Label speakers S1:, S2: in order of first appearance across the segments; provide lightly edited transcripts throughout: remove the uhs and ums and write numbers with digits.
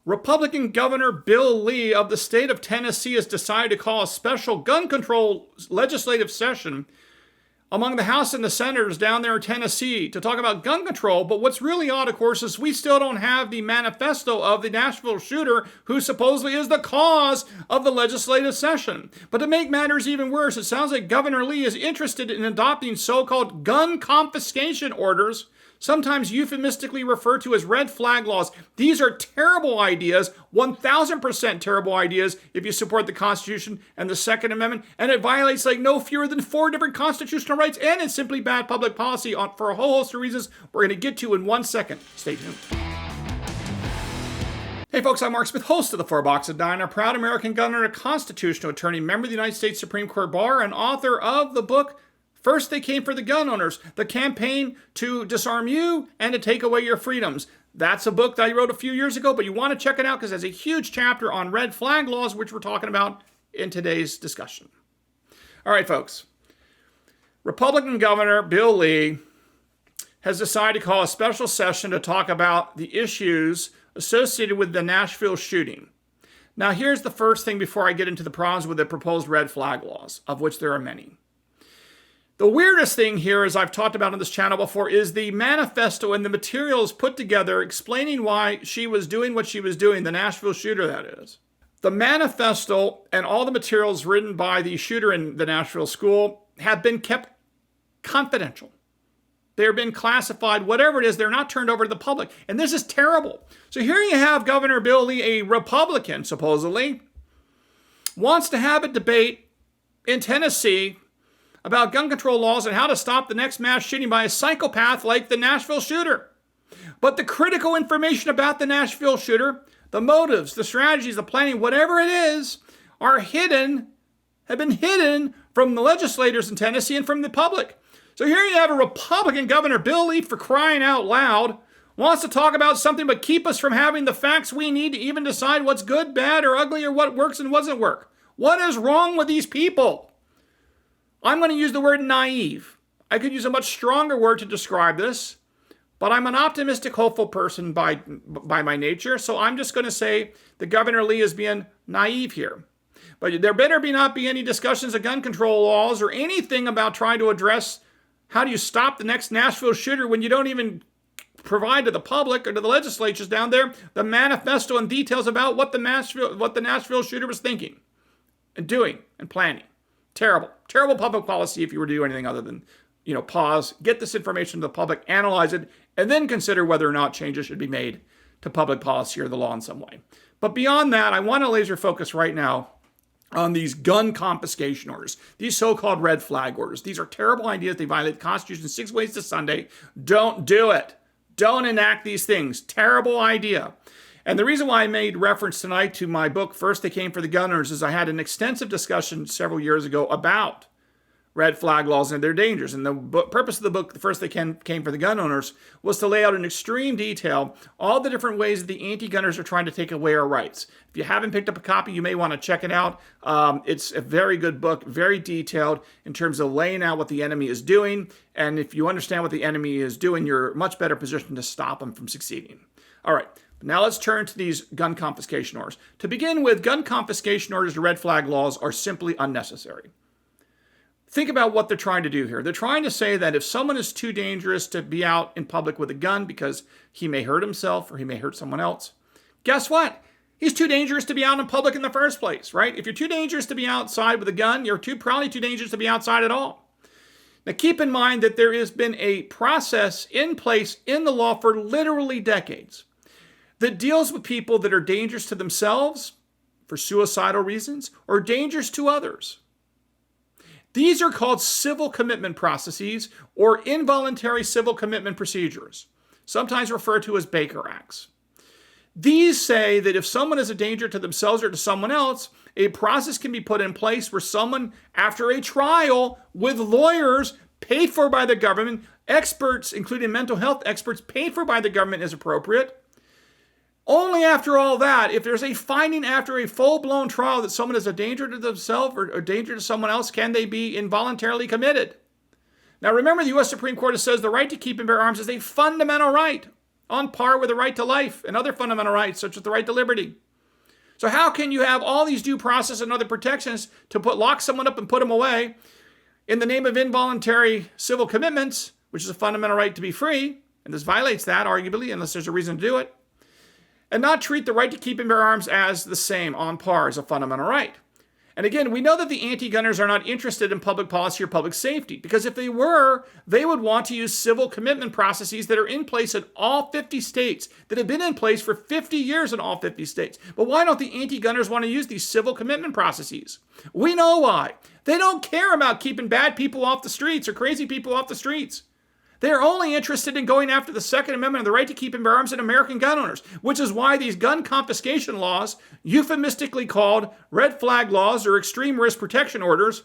S1: Republican Governor Bill Lee of the state of Tennessee has decided to call a special gun control legislative session among the House and the senators down there in Tennessee to talk about gun control. But what's really odd, of course, is we still don't have the manifesto of the Nashville shooter who supposedly is the cause of the legislative session. But to make matters even worse, it sounds like Governor Lee is interested in adopting so-called gun confiscation orders, sometimes euphemistically referred to as red flag laws. These are terrible ideas, 1,000% terrible ideas if you support the Constitution and the Second Amendment, and it violates like no fewer than 4 different constitutional rights, and it's simply bad public policy for a whole host of reasons we're going to get to in 1 second. Stay tuned. Hey folks, I'm Mark Smith, host of the 4 Box of Dine, a proud American gun and a constitutional attorney, member of the United States Supreme Court Bar, and author of the book First They Came for the Gun Owners, the campaign to disarm you and to take away your freedoms. That's a book that I wrote a few years ago, but you want to check it out because it has a huge chapter on red flag laws, which we're talking about in today's discussion. All right, folks. Republican Governor Bill Lee has decided to call a special session to talk about the issues associated with the Nashville shooting. Now, here's the first thing before I get into the problems with the proposed red flag laws, of which there are many. The weirdest thing here, as I've talked about on this channel before, is the manifesto and the materials put together explaining why she was doing what she was doing, the Nashville shooter, that is. The manifesto and all the materials written by the shooter in the Nashville school have been kept confidential. They're been classified, whatever it is, they're not turned over to the public. And this is terrible. So here you have Governor Bill Lee, a Republican, supposedly, wants to have a debate in Tennessee about gun control laws and how to stop the next mass shooting by a psychopath like the Nashville shooter. But the critical information about the Nashville shooter, the motives, the strategies, the planning, whatever it is, are hidden, have been hidden from the legislators in Tennessee and from the public. So here you have a Republican Governor, Bill Lee, for crying out loud, wants to talk about something but keep us from having the facts we need to even decide what's good, bad, or ugly, or what works and doesn't work. What is wrong with these people? I'm going to use the word naive. I could use a much stronger word to describe this, but I'm an optimistic, hopeful person by my nature, so I'm just going to say that Governor Lee is being naive here. But there better not be any discussions of gun control laws or anything about trying to address how do you stop the next Nashville shooter when you don't even provide to the public or to the legislatures down there the manifesto and details about what the Nashville shooter was thinking and doing and planning. Terrible public policy if you were to do anything other than, pause, get this information to the public, analyze it, and then consider whether or not changes should be made to public policy or the law in some way. But beyond that, I want to laser focus right now on these gun confiscation orders, these so-called red flag orders. These are terrible ideas. They violate the Constitution 6 ways to Sunday. Don't do it. Don't enact these things. Terrible idea. And the reason why I made reference tonight to my book, First They Came for the Gun Owners, is I had an extensive discussion several years ago about red flag laws and their dangers. And the purpose of the book, First They Came for the Gun Owners, was to lay out in extreme detail all the different ways that the anti-gunners are trying to take away our rights. If you haven't picked up a copy, you may want to check it out. It's a very good book, very detailed in terms of laying out what the enemy is doing. And if you understand what the enemy is doing, you're much better positioned to stop them from succeeding. All right. Now let's turn to these gun confiscation orders. To begin with, gun confiscation orders to red flag laws are simply unnecessary. Think about what they're trying to do here. They're trying to say that if someone is too dangerous to be out in public with a gun because he may hurt himself or he may hurt someone else, guess what? He's too dangerous to be out in public in the first place, right? If you're too dangerous to be outside with a gun, you're probably too dangerous to be outside at all. Now keep in mind that there has been a process in place in the law for literally decades that deals with people that are dangerous to themselves for suicidal reasons or dangerous to others. These are called civil commitment processes or involuntary civil commitment procedures, sometimes referred to as Baker Acts. These say that if someone is a danger to themselves or to someone else, a process can be put in place where someone, after a trial with lawyers paid for by the government, experts, including mental health experts paid for by the government as appropriate, only after all that, if there's a finding after a full-blown trial that someone is a danger to themselves or a danger to someone else, can they be involuntarily committed. Now remember, the U.S. Supreme Court says the right to keep and bear arms is a fundamental right. on par with the right to life and other fundamental rights, such as the right to liberty. So how can you have all these due process and other protections to lock someone up and put them away in the name of involuntary civil commitments, which is a fundamental right to be free, and this violates that, arguably, unless there's a reason to do it, and not treat the right to keep and bear arms as the same, on par, as a fundamental right? And again, we know that the anti-gunners are not interested in public policy or public safety, because if they were, they would want to use civil commitment processes that are in place in all 50 states, that have been in place for 50 years in all 50 states. But why don't the anti-gunners want to use these civil commitment processes? We know why. They don't care about keeping bad people off the streets or crazy people off the streets. They are only interested in going after the Second Amendment and the right to keep and bear arms in American gun owners, which is why these gun confiscation laws, euphemistically called red flag laws or extreme risk protection orders,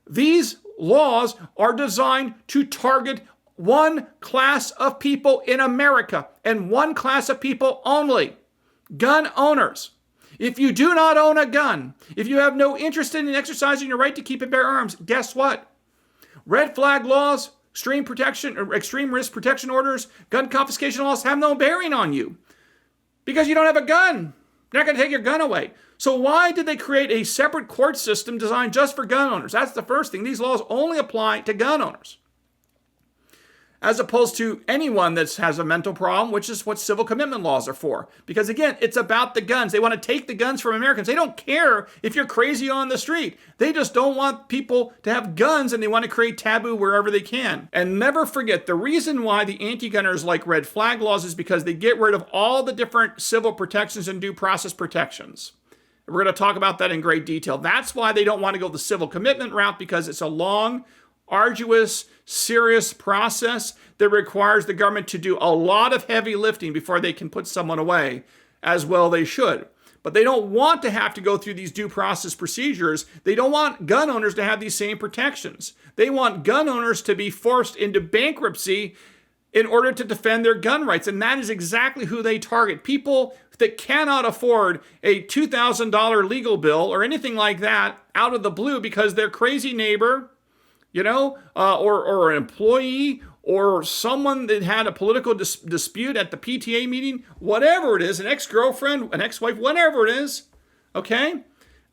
S1: these laws are designed to target one class of people in America and one class of people only: gun owners. If you do not own a gun, if you have no interest in exercising your right to keep and bear arms, guess what? Red flag laws, extreme risk protection orders, gun confiscation laws have no bearing on you because you don't have a gun. They're not going to take your gun away. So why did they create a separate court system designed just for gun owners? That's the first thing. These laws only apply to gun owners, as opposed to anyone that has a mental problem, which is what civil commitment laws are for. Because again, it's about the guns. They want to take the guns from Americans. They don't care if you're crazy on the street. They just don't want people to have guns, and they want to create taboo wherever they can. And never forget, the reason why the anti-gunners like red flag laws is because they get rid of all the different civil protections and due process protections. We're going to talk about that in great detail. That's why they don't want to go the civil commitment route, because it's a long, arduous, serious process that requires the government to do a lot of heavy lifting before they can put someone away, as well they should. But they don't want to have to go through these due process procedures. They don't want gun owners to have these same protections. They want gun owners to be forced into bankruptcy in order to defend their gun rights. And that is exactly who they target. People that cannot afford a $2,000 legal bill or anything like that out of the blue because their crazy neighbor, or an employee, or someone that had a political dispute at the PTA meeting, whatever it is, an ex-girlfriend, an ex-wife, whatever it is, okay?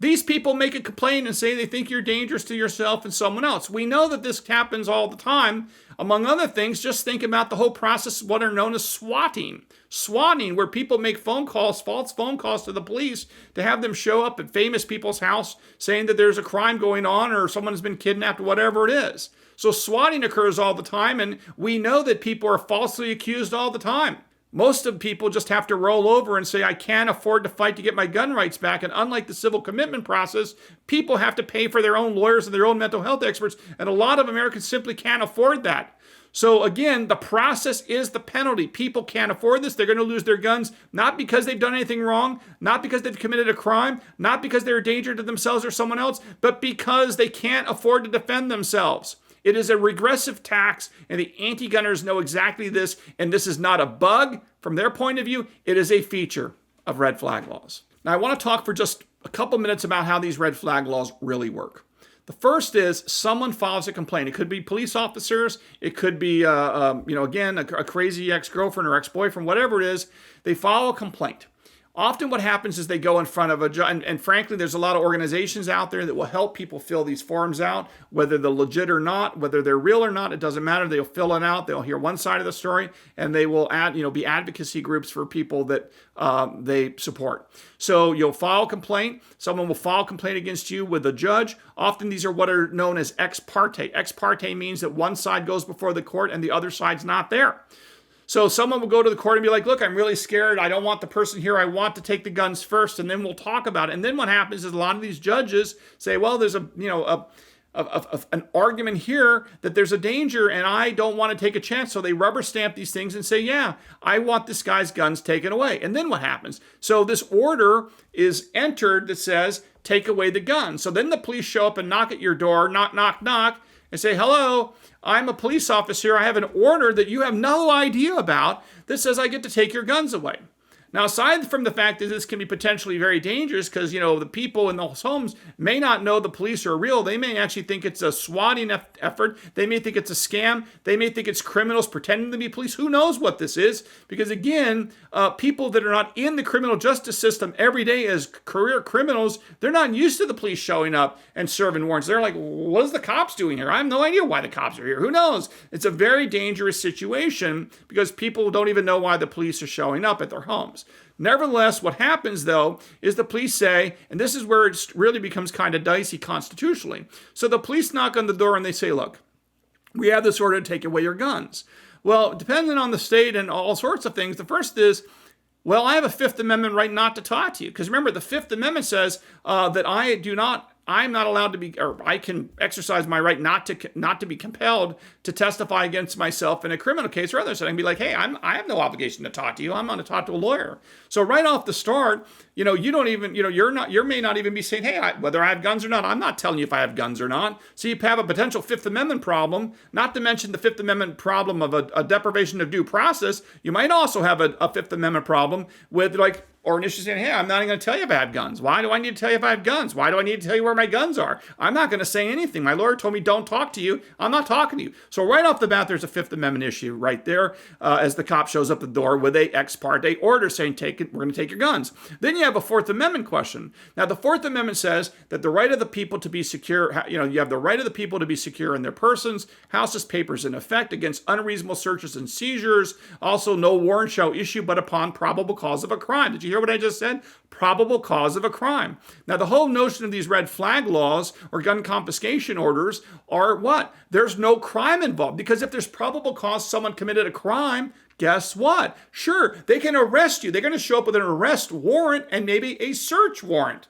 S1: These people make a complaint and say they think you're dangerous to yourself and someone else. We know that this happens all the time. Among other things, just think about the whole process, what are known as swatting. Swatting, where people make phone calls, false phone calls to the police to have them show up at famous people's house saying that there's a crime going on or someone's been kidnapped, whatever it is. So swatting occurs all the time, and we know that people are falsely accused all the time. Most of people just have to roll over and say, I can't afford to fight to get my gun rights back. And unlike the civil commitment process, people have to pay for their own lawyers and their own mental health experts. And a lot of Americans simply can't afford that. So again, the process is the penalty. People can't afford this. They're going to lose their guns, not because they've done anything wrong, not because they've committed a crime, not because they're a danger to themselves or someone else, but because they can't afford to defend themselves. It is a regressive tax, and the anti-gunners know exactly this, and this is not a bug from their point of view. It is a feature of red flag laws. Now, I want to talk for just a couple minutes about how these red flag laws really work. The first is someone files a complaint. It could be police officers. It could be, again, a crazy ex-girlfriend or ex-boyfriend, whatever it is. They file a complaint. Often what happens is they go in front of a judge, and frankly, there's a lot of organizations out there that will help people fill these forms out, whether they're legit or not, whether they're real or not, it doesn't matter. They'll fill it out. They'll hear one side of the story, and they will be advocacy groups for people that they support. So you'll file a complaint. Someone will file a complaint against you with a judge. Often these are what are known as ex parte. Ex parte means that one side goes before the court and the other side's not there. So someone will go to the court and be like, look, I'm really scared. I don't want the person here. I want to take the guns first, and then we'll talk about it. And then what happens is a lot of these judges say, well, there's an argument here that there's a danger, and I don't want to take a chance. So they rubber stamp these things and say, yeah, I want this guy's guns taken away. And then what happens? So this order is entered that says, take away the gun. So then the police show up and knock at your door, knock, knock, knock, and say, hello, I'm a police officer. I have an order that you have no idea about that says I get to take your guns away. Now, aside from the fact that this can be potentially very dangerous because, the people in those homes may not know the police are real. They may actually think it's a swatting effort. They may think it's a scam. They may think it's criminals pretending to be police. Who knows what this is? Because, again, people that are not in the criminal justice system every day as career criminals, they're not used to the police showing up and serving warrants. They're like, what is the cops doing here? I have no idea why the cops are here. Who knows? It's a very dangerous situation because people don't even know why the police are showing up at their homes. Nevertheless, what happens, though, is the police say, and this is where it really becomes kind of dicey constitutionally. So the police knock on the door and they say, look, we have this order to take away your guns. Well, depending on the state and all sorts of things, the first is, well, I have a Fifth Amendment right not to talk to you. Because remember, the Fifth Amendment says that I'm not allowed to be, or I can exercise my right not to be compelled to testify against myself in a criminal case or others. I can be like, hey, I have no obligation to talk to you. I'm going to talk to a lawyer. So right off the start, you don't even, you may not even be saying, hey, whether I have guns or not, I'm not telling you if I have guns or not. So you have a potential Fifth Amendment problem, not to mention the Fifth Amendment problem of a deprivation of due process. You might also have a Fifth Amendment problem with or an issue saying, hey, I'm not even going to tell you if I have guns. Why do I need to tell you if I have guns? Why do I need to tell you where my guns are? I'm not going to say anything. My lawyer told me don't talk to you. I'm not talking to you. So right off the bat, there's a Fifth Amendment issue right there as the cop shows up the door with a ex parte order saying, we're going to take your guns. Then you have a Fourth Amendment question. Now, the Fourth Amendment says that the right of the people to be secure, you have the right of the people to be secure in their persons, houses, papers in effect against unreasonable searches and seizures. Also, no warrant shall issue but upon probable cause of a crime. Did you hear what I just said? Probable cause of a crime. Now, the whole notion of these red flag laws or gun confiscation orders are what? There's no crime involved, because if there's probable cause someone committed a crime, guess what? Sure, they can arrest you. They're going to show up with an arrest warrant and maybe a search warrant,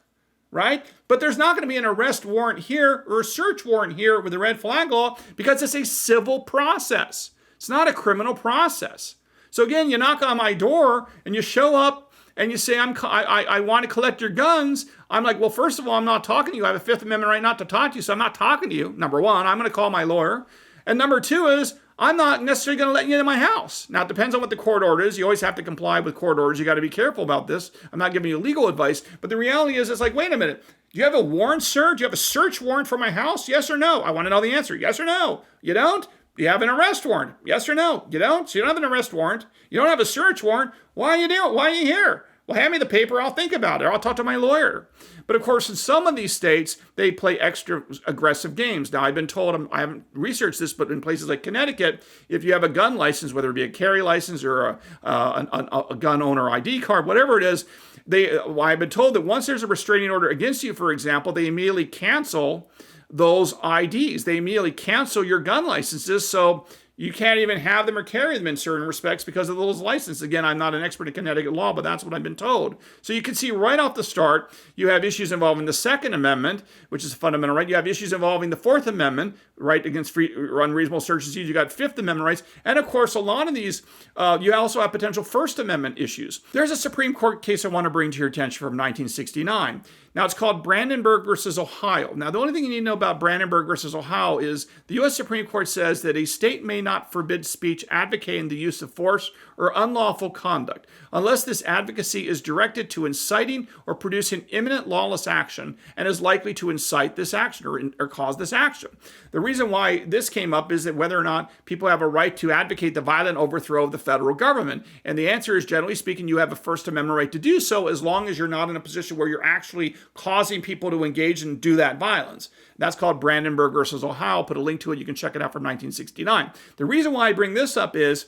S1: right? But there's not going to be an arrest warrant here or a search warrant here with the red flag law because it's a civil process. It's not a criminal process. So again, you knock on my door and you show up and you say, I want to collect your guns. I'm like, well, first of all, I'm not talking to you. I have a Fifth Amendment right not to talk to you, so I'm not talking to you. Number one, I'm going to call my lawyer. And number two is, I'm not necessarily going to let you into my house. Now, it depends on what the court order is. You always have to comply with court orders. You got to be careful about this. I'm not giving you legal advice. But the reality is, it's like, wait a minute. Do you have a warrant, sir? Do you have a search warrant for my house? Yes or no? I want to know the answer. Yes or no? You don't? Do you have an arrest warrant? Yes or no? You don't? So you don't have an arrest warrant. You don't have a search warrant. Why are you doing? Why are you here? Well, hand me the paper. I'll think about it. Or I'll talk to my lawyer. But of course, in some of these states, they play extra aggressive games. Now, I've been told, I haven't researched this, but in places like Connecticut, if you have a gun license, whether it be a carry license or a gun owner ID card, whatever it is, I've been told that once there's a restraining order against you, for example, they immediately cancel those IDs. They immediately cancel your gun licenses, so you can't even have them or carry them in certain respects because of those licenses. Again, I'm not an expert in Connecticut law, but that's what I've been told. So you can see right off the start, you have issues involving the Second Amendment, which is a fundamental right. You have issues involving the Fourth Amendment, right against free unreasonable searches. You got Fifth Amendment rights. And of course, a lot of these, you also have potential First Amendment issues. There's a Supreme Court case I want to bring to your attention from 1969. Now, it's called Brandenburg versus Ohio. Now, the only thing you need to know about Brandenburg versus Ohio is the U.S. Supreme Court says that a state may not forbid speech advocating the use of force or unlawful conduct unless this advocacy is directed to inciting or producing imminent lawless action and is likely to incite this action or cause this action. The reason why this came up is that whether or not people have a right to advocate the violent overthrow of the federal government. And the answer is, generally speaking, you have a First Amendment right to do so as long as you're not in a position where you're actually causing people to engage and do that violence. That's called Brandenburg versus Ohio. I'll put a link to it. You can check it out from 1969. The reason why I bring this up is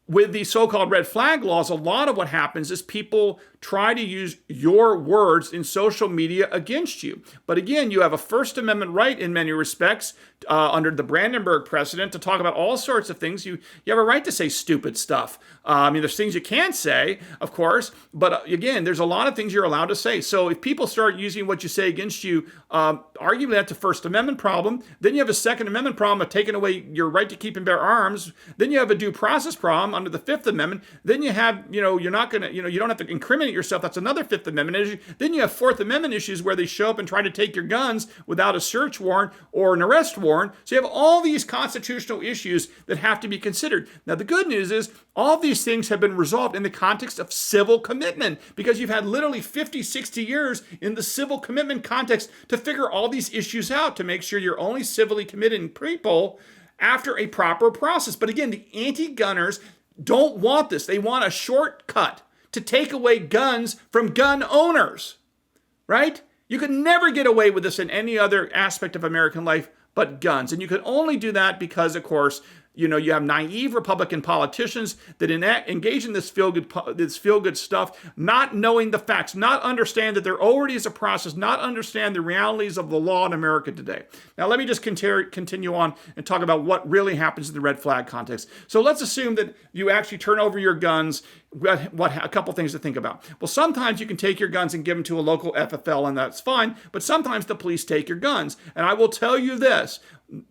S1: with the so-called red flag laws, a lot of what happens is people try to use your words in social media against you. But again, you have a First Amendment right in many respects under the Brandenburg precedent to talk about all sorts of things. You have a right to say stupid stuff. There's things you can't say, of course, but again, there's a lot of things you're allowed to say. So if people start using what you say against you arguably that's a First Amendment problem. Then you have a Second Amendment problem of taking away your right to keep and bear arms. Then you have a due process problem under the Fifth Amendment. Then you have, you're not going to, you don't have to incriminate yourself. That's another Fifth Amendment issue. Then you have Fourth Amendment issues where they show up and try to take your guns without a search warrant or an arrest warrant. So you have all these constitutional issues that have to be considered. Now, the good news is all these things have been resolved in the context of civil commitment, because you've had literally 50, 60 years in the civil commitment context to figure all these issues out, to make sure you're only civilly committing people after a proper process. But again, the anti-gunners don't want this. They want a shortcut to take away guns from gun owners, right? You could never get away with this in any other aspect of American life but guns. And you could only do that because, of course, you have naive Republican politicians that engage in this feel-good stuff, not knowing the facts, not understand that there already is a process, not understand the realities of the law in America today. Now, let me just continue on and talk about what really happens in the red flag context. So let's assume that you actually turn over your guns. A couple things to think about. Well, sometimes you can take your guns and give them to a local FFL, and that's fine, but sometimes the police take your guns. And I will tell you this,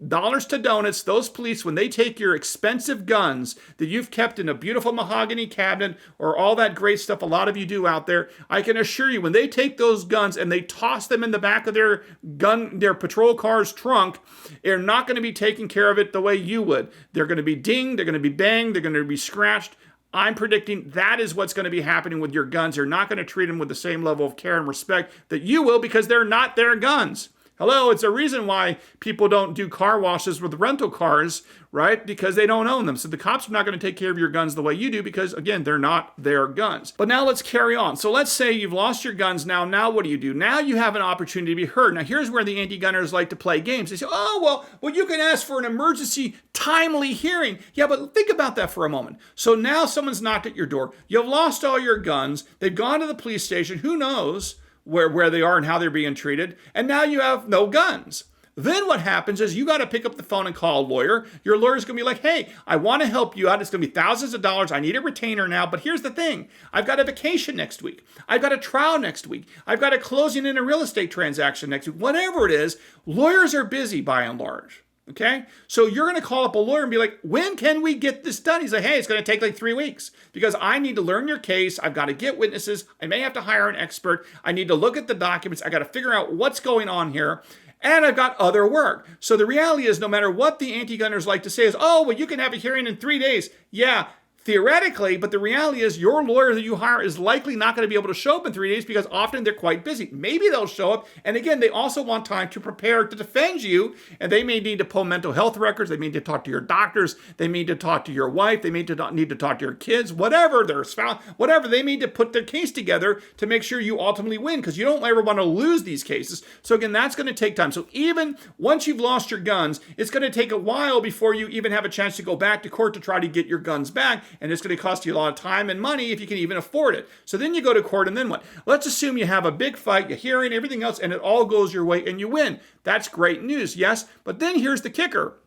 S1: dollars to donuts, those police, when they take your expensive guns that you've kept in a beautiful mahogany cabinet or all that great stuff a lot of you do out there, I can assure you, when they take those guns and they toss them in the back of their patrol car's trunk, they're not going to be taking care of it the way you would. They're going to be dinged, they're going to be banged, they're going to be scratched. I'm predicting that is what's going to be happening with your guns. You're not going to treat them with the same level of care and respect that you will, because they're not their guns. Hello, it's a reason why people don't do car washes with rental cars, right? Because they don't own them. So the cops are not going to take care of your guns the way you do, because, again, they're not their guns. But now let's carry on. So let's say you've lost your guns now. Now what do? Now you have an opportunity to be heard. Now here's where the anti-gunners like to play games. They say, well, you can ask for an emergency timely hearing. Yeah, but think about that for a moment. So now someone's knocked at your door. You've lost all your guns. They've gone to the police station. Who knows where they are and how they're being treated, and now you have no guns. Then what happens is you got to pick up the phone and call a lawyer. Your lawyer's going to be like, hey, I want to help you out. It's going to be thousands of dollars. I need a retainer now, but here's the thing. I've got a vacation next week. I've got a trial next week. I've got a closing in a real estate transaction next week. Whatever it is, lawyers are busy by and large. Okay, so you're going to call up a lawyer and be like, when can we get this done? He's like, hey, it's going to take like 3 weeks because I need to learn your case. I've got to get witnesses. I may have to hire an expert. I need to look at the documents. I got to figure out what's going on here. And I've got other work. So the reality is, no matter what the anti-gunners like to say is, you can have a hearing in 3 days. Yeah, theoretically, but the reality is your lawyer that you hire is likely not going to be able to show up in 3 days because often they're quite busy. Maybe they'll show up. And again, they also want time to prepare to defend you. And they may need to pull mental health records. They may need to talk to your doctors. They need to talk to your wife. They may need to talk to your kids, whatever, their spouse, whatever. They need to put their case together to make sure you ultimately win, because you don't ever want to lose these cases. So again, that's going to take time. So even once you've lost your guns, it's going to take a while before you even have a chance to go back to court to try to get your guns back. And it's going to cost you a lot of time and money if you can even afford it. So then you go to court, and then what? Let's assume you have a big fight, you hearing, everything else, and it all goes your way and you win. That's great news, yes? But then here's the kicker.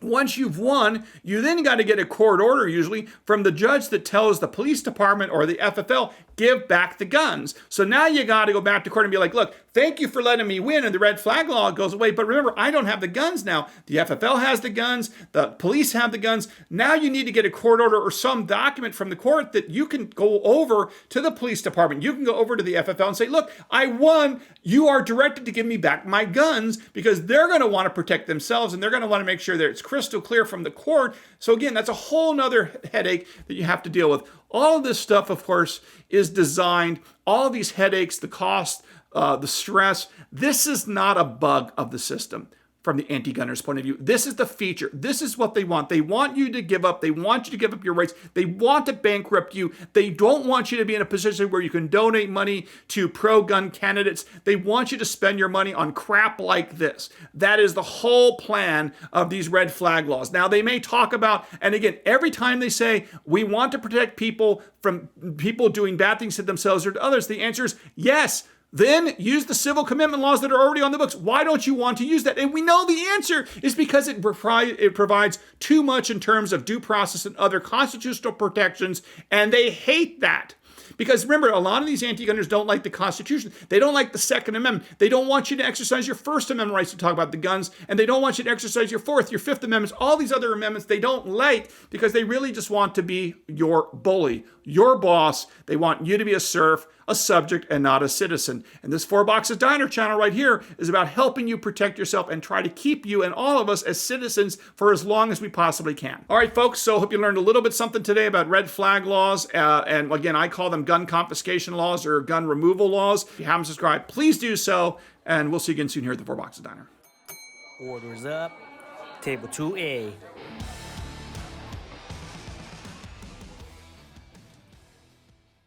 S1: Once you've won, you then got to get a court order, usually, from the judge that tells the police department or the FFL, give back the guns. So now you got to go back to court and be like, look, thank you for letting me win, and the red flag law goes away. But remember, I don't have the guns now. The FFL has the guns. The police have the guns. Now you need to get a court order or some document from the court that you can go over to the police department. You can go over to the FFL and say, look, I won. You are directed to give me back my guns, because they're going to want to protect themselves, and they're going to want to make sure that it's crystal clear from the court. So again, that's a whole nother headache that you have to deal with. All of this stuff, of course, is designed, all of these headaches, the cost, the stress, this is not a bug of the system from the anti-gunners' point of view. This is the feature. This is what they want. They want you to give up. They want you to give up your rights. They want to bankrupt you. They don't want you to be in a position where you can donate money to pro-gun candidates. They want you to spend your money on crap like this. That is the whole plan of these red flag laws. Now, they may talk about, and again, every time they say, we want to protect people from people doing bad things to themselves or to others, the answer is yes. Then use the civil commitment laws that are already on the books. Why don't you want to use that? And we know the answer is because it provides too much in terms of due process and other constitutional protections, and they hate that. Because remember, a lot of these anti-gunners don't like the Constitution. They don't like the Second Amendment. They don't want you to exercise your First Amendment rights to talk about the guns, and they don't want you to exercise your Fourth, your Fifth Amendments, all these other amendments they don't like because they really just want to be your bully, your boss. They want you to be a serf, a subject, and not a citizen. And this Four Boxes Diner channel right here is about helping you protect yourself and try to keep you and all of us as citizens for as long as we possibly can. All right, folks, so I hope you learned a little bit something today about red flag laws. And again, I call them gun confiscation laws or gun removal laws. If you haven't subscribed, please do so. And we'll see you again soon here at the Four Boxes Diner.
S2: Orders up. Table 2A.